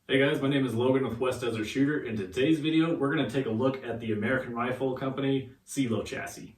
Hey guys, my name is Logan with West Desert Shooter. In today's video, we're going to take a look at the American Rifle Company Xylo chassis.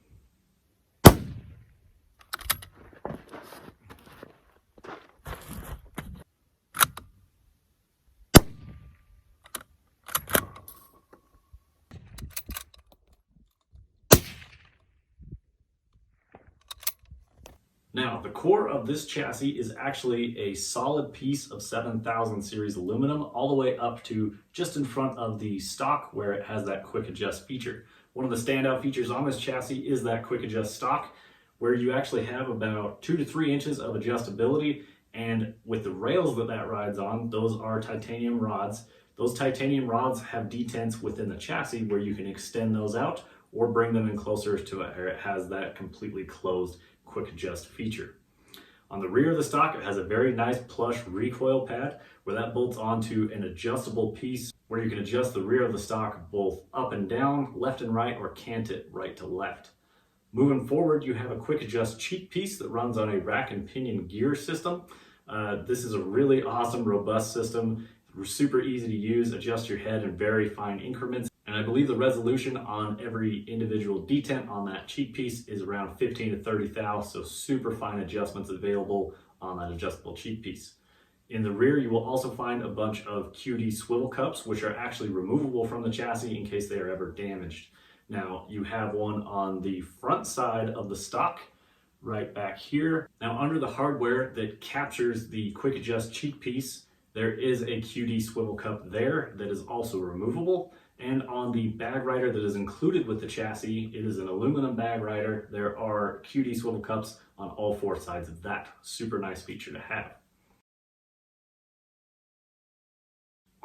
Now, the core of this chassis is actually a solid piece of 7000 series aluminum all the way up to just in front of the stock where it has that quick adjust feature. One of the standout features on this chassis is that quick adjust stock where you actually have about 2 to 3 inches of adjustability, and with the rails that rides on, those are titanium rods. Those titanium rods have detents within the chassis where you can extend those out or bring them in closer to it where it has that completely closed quick adjust feature. On the rear of the stock, it has a very nice plush recoil pad where that bolts onto an adjustable piece where you can adjust the rear of the stock both up and down, left and right, or cant it right to left. Moving forward, you have a quick adjust cheek piece that runs on a rack and pinion gear system. This is a really awesome, robust system. Super easy to use, adjust your head in very fine increments. And I believe the resolution on every individual detent on that cheek piece is around 15 to 30 thou, so super fine adjustments available on that adjustable cheek piece. In the rear, you will also find a bunch of QD swivel cups, which are actually removable from the chassis in case they are ever damaged. Now, you have one on the front side of the stock, right back here. Now, under the hardware that captures the quick adjust cheek piece, there is a QD swivel cup there that is also removable. And on the bag rider that is included with the chassis, it is an aluminum bag rider. There are QD swivel cups on all 4 sides of that. Super nice feature to have.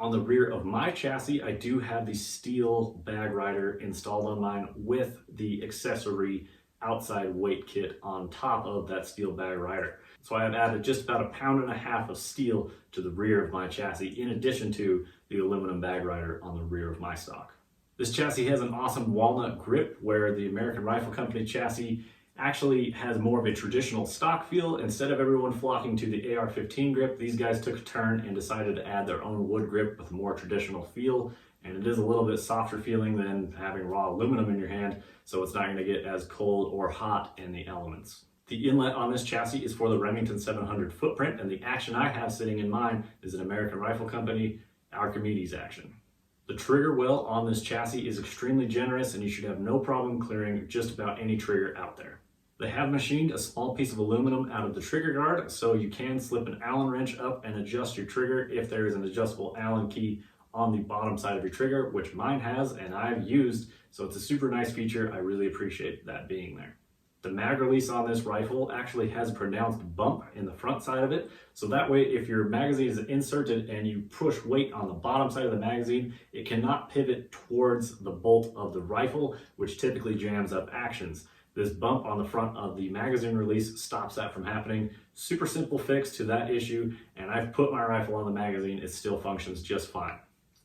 On the rear of my chassis, I do have the steel bag rider installed on mine with the accessory outside weight kit on top of that steel bag rider. So I have added just about 1.5 pounds of steel to the rear of my chassis in addition to the aluminum bag rider on the rear of my stock. This chassis has an awesome walnut grip where the American Rifle Company chassis actually has more of a traditional stock feel. Instead of everyone flocking to the AR-15 grip, these guys took a turn and decided to add their own wood grip with a more traditional feel. And it is a little bit softer feeling than having raw aluminum in your hand, so it's not going to get as cold or hot in the elements. The inlet on this chassis is for the Remington 700 footprint, and the action I have sitting in mine is an American Rifle Company Arca action. The trigger well on this chassis is extremely generous, and you should have no problem clearing just about any trigger out there. They have machined a small piece of aluminum out of the trigger guard, so you can slip an Allen wrench up and adjust your trigger if there is an adjustable Allen key on the bottom side of your trigger, which mine has and I've used, so it's a super nice feature. I really appreciate that being there. The mag release on this rifle actually has a pronounced bump in the front side of it, so that way if your magazine is inserted and you push weight on the bottom side of the magazine, it cannot pivot towards the bolt of the rifle, which typically jams up actions. This bump on the front of the magazine release stops that from happening. Super simple fix to that issue, and I've put my rifle on the magazine, it still functions just fine.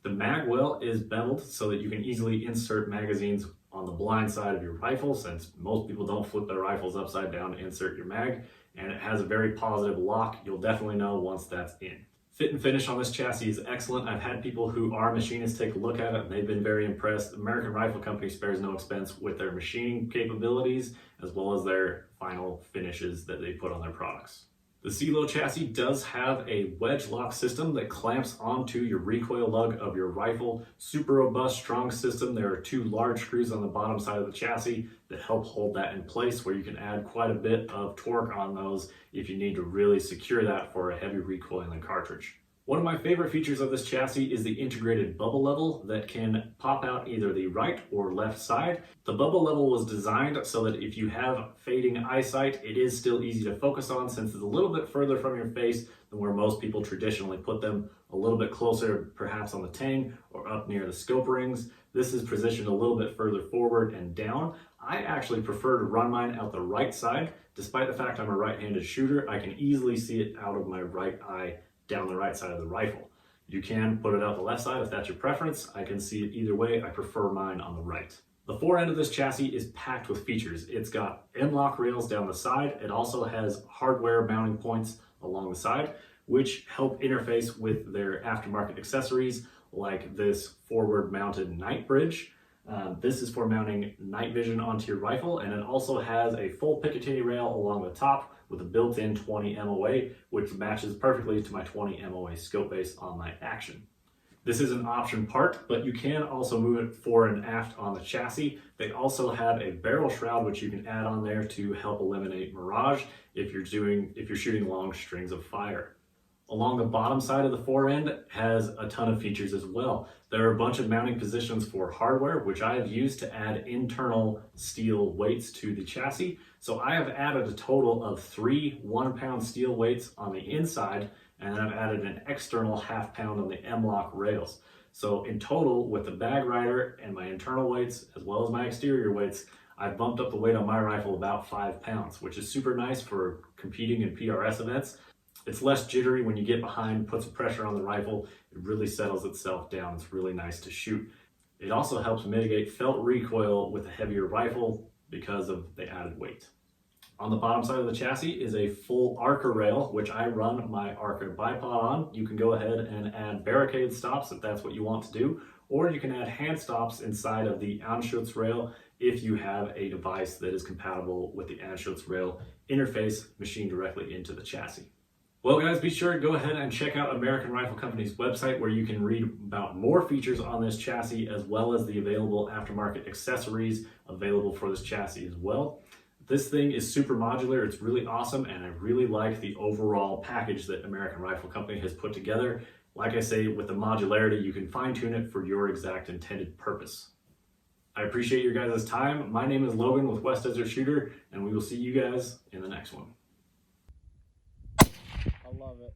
The mag well is beveled so that you can easily insert magazines on the blind side of your rifle, since most people don't flip their rifles upside down to insert your mag, and it has a very positive lock. You'll definitely know once that's in. Fit and finish on this chassis is excellent. I've had people who are machinists take a look at it and they've been very impressed. American Rifle Company spares no expense with their machining capabilities as well as their final finishes that they put on their products. The Xylo chassis does have a wedge lock system that clamps onto your recoil lug of your rifle. Super robust, strong system. There are 2 large screws on the bottom side of the chassis that help hold that in place, where you can add quite a bit of torque on those if you need to really secure that for a heavy recoiling cartridge. One of my favorite features of this chassis is the integrated bubble level that can pop out either the right or left side. The bubble level was designed so that if you have fading eyesight, it is still easy to focus on since it's a little bit further from your face than where most people traditionally put them, a little bit closer perhaps on the tang or up near the scope rings. This is positioned a little bit further forward and down. I actually prefer to run mine out the right side. Despite the fact I'm a right-handed shooter, I can easily see it out of my right eye down the right side of the rifle. You can put it out the left side if that's your preference. I can see it either way. I prefer mine on the right. The forend of this chassis is packed with features. It's got M-lock rails down the side. It also has hardware mounting points along the side. which help interface with their aftermarket accessories like this forward mounted night bridge. This is for mounting night vision onto your rifle, and it also has a full picatinny rail along the top with a built-in 20 MOA, which matches perfectly to my 20 MOA scope base on my Action. This is an option part, but you can also move it fore and aft on the chassis. They also have a barrel shroud, which you can add on there to help eliminate mirage if you're shooting long strings of fire. Along the bottom side of the forend has a ton of features as well. There are a bunch of mounting positions for hardware, which I have used to add internal steel weights to the chassis. So I have added a total of 3 1-pound steel weights on the inside, and I've added an external 1/2 pound on the M-LOK rails. So in total, with the bag rider and my internal weights, as well as my exterior weights, I've bumped up the weight on my rifle about 5 pounds, which is super nice for competing in PRS events. It's less jittery when you get behind, puts pressure on the rifle, it really settles itself down. It's really nice to shoot. It also helps mitigate felt recoil with a heavier rifle because of the added weight. On the bottom side of the chassis is a full Arca rail, which I run my Arca bipod on. You can go ahead and add barricade stops if that's what you want to do, or you can add hand stops inside of the Anschutz rail if you have a device that is compatible with the Anschutz rail interface machined directly into the chassis. Well guys, be sure to go ahead and check out American Rifle Company's website where you can read about more features on this chassis as well as the available aftermarket accessories available for this chassis as well. This thing is super modular, it's really awesome, and I really like the overall package that American Rifle Company has put together. Like I say, with the modularity, you can fine tune it for your exact intended purpose. I appreciate your guys' time. My name is Logan with West Desert Shooter, and we will see you guys in the next one. I love it.